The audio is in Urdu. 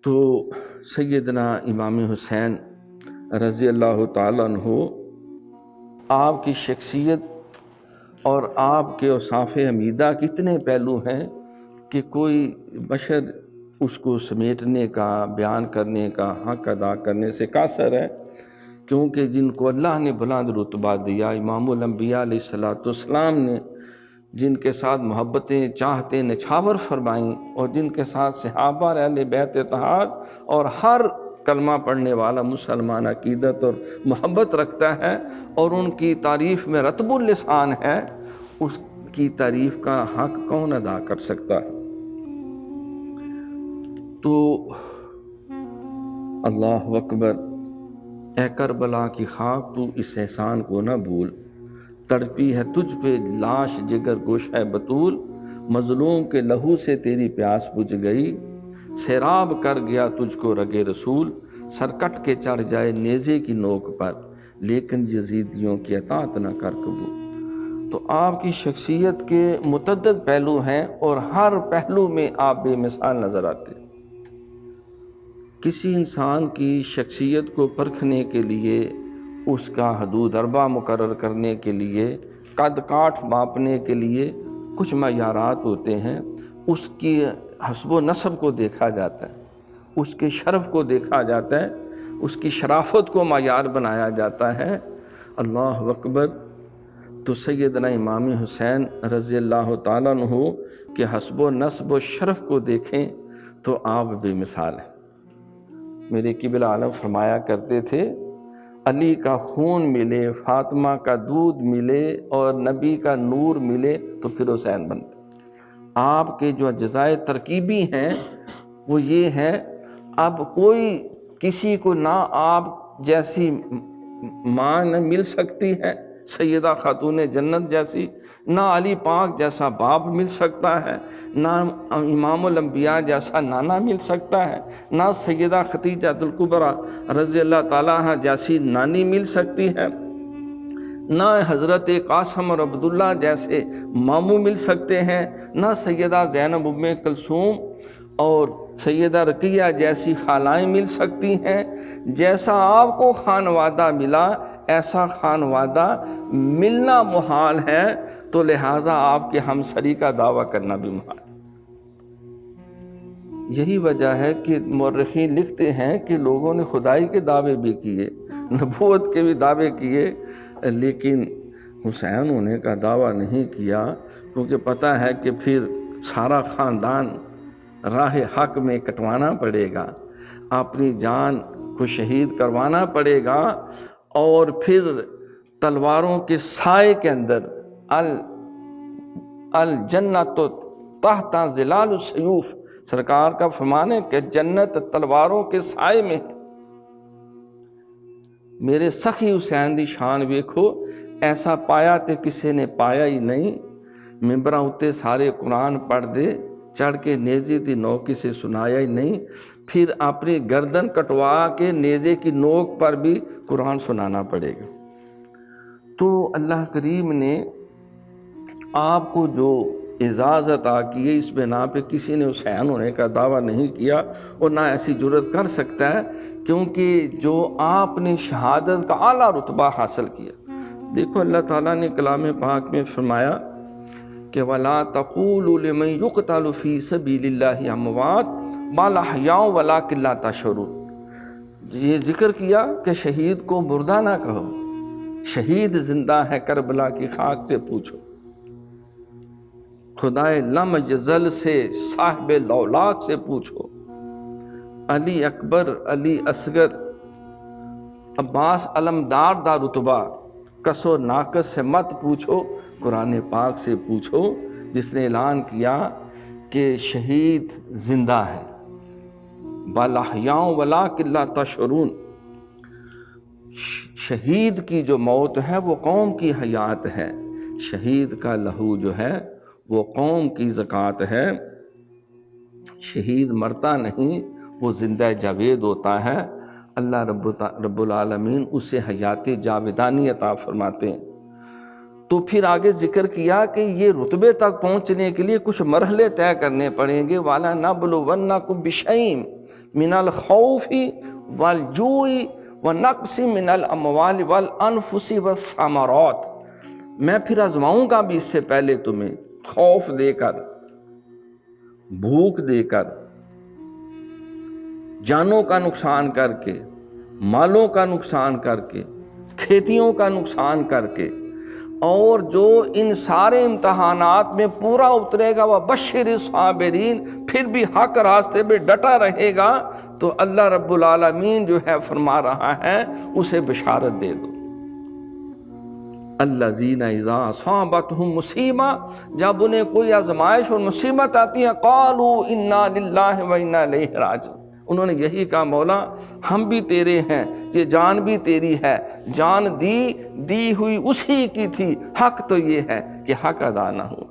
تو سیدنا امام حسین رضی اللہ تعالیٰ عنہ، آپ کی شخصیت اور آپ کے اوصاف حمیدہ کتنے پہلو ہیں کہ کوئی بشر اس کو سمیٹنے کا، بیان کرنے کا، حق ادا کرنے سے قاصر ہے، کیونکہ جن کو اللہ نے بلند رتبہ دیا، امام الانبیاء علیہ السلام نے جن کے ساتھ محبتیں، چاہتیں نچھاور فرمائیں، اور جن کے ساتھ صحابہ اہل بیت اتحاد اور ہر کلمہ پڑھنے والا مسلمان عقیدت اور محبت رکھتا ہے اور ان کی تعریف میں رطب اللسان ہے، اس کی تعریف کا حق کون ادا کر سکتا ہے؟ تو اللہ اکبر، اے کربلا کی خاک، تو اس احسان کو نہ بھول، تڑپی ہے تجھ پہ لاش جگر گوش ہے بطول، مظلوم کے لہو سے تیری پیاس بجھ گئی، سیراب کر گیا تجھ کو رگ رسول، سر کٹ کے چڑھ جائے نیزے کی نوک پر، لیکن یزیدیوں کی اطاعت نہ کر قبول۔ تو آپ کی شخصیت کے متعدد پہلو ہیں اور ہر پہلو میں آپ بے مثال نظر آتے ہیں۔ کسی انسان کی شخصیت کو پرکھنے کے لیے، اس کا حدود اربع مقرر کرنے کے لیے، قد کاٹھ ماپنے کے لیے کچھ معیارات ہوتے ہیں۔ اس کی حسب و نسب کو دیکھا جاتا ہے، اس کے شرف کو دیکھا جاتا ہے، اس کی شرافت کو معیار بنایا جاتا ہے۔ اللہ اکبر۔ تو سیدنا امام حسین رضی اللہ تعالیٰ عنہ کے حسب و نسب و شرف کو دیکھیں تو آپ بے مثال ہیں۔ میرے قبلہ عالم فرمایا کرتے تھے، علی کا خون ملے، فاطمہ کا دودھ ملے اور نبی کا نور ملے تو پھر حسین بنتے۔ آپ کے جو اجزائے ترکیبی ہیں وہ یہ ہے، اب کوئی کسی کو نہ آپ جیسی ماں نہ مل سکتی ہے، سیدہ خاتون جنت جیسی، نہ علی پاک جیسا باپ مل سکتا ہے، نہ امام الانبیاء جیسا نانا مل سکتا ہے، نہ سیدہ خدیجہ الکبریٰ رضی اللہ تعالیٰ عنہا جیسی نانی مل سکتی ہے، نہ حضرت قاسم اور عبداللہ جیسے ماموں مل سکتے ہیں، نہ سیدہ زینب ام کلثوم اور سیدہ رقیہ جیسی خالائیں مل سکتی ہیں۔ جیسا آپ کو خانوادہ ملا ایسا خانوادہ ملنا محال ہے، تو لہٰذا آپ کے ہمسری کا دعویٰ کرنا بھی محال ہے۔ یہی وجہ ہے کہ مورخین لکھتے ہیں کہ لوگوں نے خدائی کے دعوے بھی کیے، نبوت کے بھی دعوے کیے، لیکن حسین ہونے کا دعویٰ نہیں کیا، کیونکہ پتہ ہے کہ پھر سارا خاندان راہ حق میں کٹوانا پڑے گا، اپنی جان کو شہید کروانا پڑے گا، اور پھر تلواروں کے سائے کے اندر الجنت تحت ظلال السیوف، سرکار کا فرمان ہے کہ جنت تلواروں کے سائے میں ہے۔ میرے سخی حسین دی شان ویکھو، ایسا پایا تے کسے نے پایا ہی نہیں، ممبراں اتے سارے قرآن پڑھ دے، چڑھ کے نیزے دی نوک کسے سنایا ہی نہیں، پھر اپنی گردن کٹوا کے نیزے کی نوک پر بھی قرآن سنانا پڑے گا۔ تو اللہ کریم نے آپ کو جو اعزاز عطا کیے، اس بنا پہ کسی نے حسین ہونے کا دعویٰ نہیں کیا اور نہ ایسی جرت کر سکتا ہے، کیونکہ جو آپ نے شہادت کا اعلیٰ رتبہ حاصل کیا۔ دیکھو اللہ تعالیٰ نے کلام پاک میں فرمایا کہ وَلَا تَقُولُوا لِمَن يُقْتَلُ فِي سَبِيلِ اللَّهِ أَمْوَاتٌ بَلْ أَحْيَاءٌ وَلَٰكِن لَا تَشْعُرُونَ۔ یہ ذکر کیا کہ شہید کو مردہ نہ کہو، شہید زندہ ہے، کربلا کی خاک سے پوچھو، خدائے لم یزل سے، صاحب لولاک سے پوچھو، علی اکبر، علی اصغر، عباس علمدار دا رتبہ کس و ناقص سے مت پوچھو، قرآن پاک سے پوچھو، جس نے اعلان کیا کہ شہید زندہ ہے، بل احیاء ولکن لا تشعرون۔ شہید کی جو موت ہے وہ قوم کی حیات ہے، شہید کا لہو جو ہے وہ قوم کی زکوٰۃ ہے۔ شہید مرتا نہیں، وہ زندہ جاوید ہوتا ہے، اللہ رب العالمین اسے حیات جاویدانی عطا فرماتے ہیں۔ تو پھر آگے ذکر کیا کہ یہ رتبے تک پہنچنے کے لیے کچھ مرحلے طے کرنے پڑیں گے، وَلَنَبْلُوَنَّكُمْ بِشَيْءٍ من الخوف والجوع ونقص من الاموال والانفس والثمرات، میں پھر آزماؤں گا بھی اس سے پہلے تمہیں خوف دے کر، بھوک دے کر، جانوں کا نقصان کر کے، مالوں کا نقصان کر کے، کھیتیوں کا نقصان کر کے، اور جو ان سارے امتحانات میں پورا اترے گا وہ بشر الصابرین، پھر بھی حق راستے پہ ڈٹا رہے گا، تو اللہ رب العالمین جو ہے فرما رہا ہے اسے بشارت دے دو۔ الذین اذا اصابتہم مصیبہ، جب انہیں کوئی آزمائش اور مصیبت آتی ہے، قالوا انا للہ و انا الیہ راجعون، انہوں نے یہی کہا مولا ہم بھی تیرے ہیں، یہ جان بھی تیری ہے، جان دی ہوئی اسی کی تھی، حق تو یہ ہے کہ حق ادا نہ ہوا۔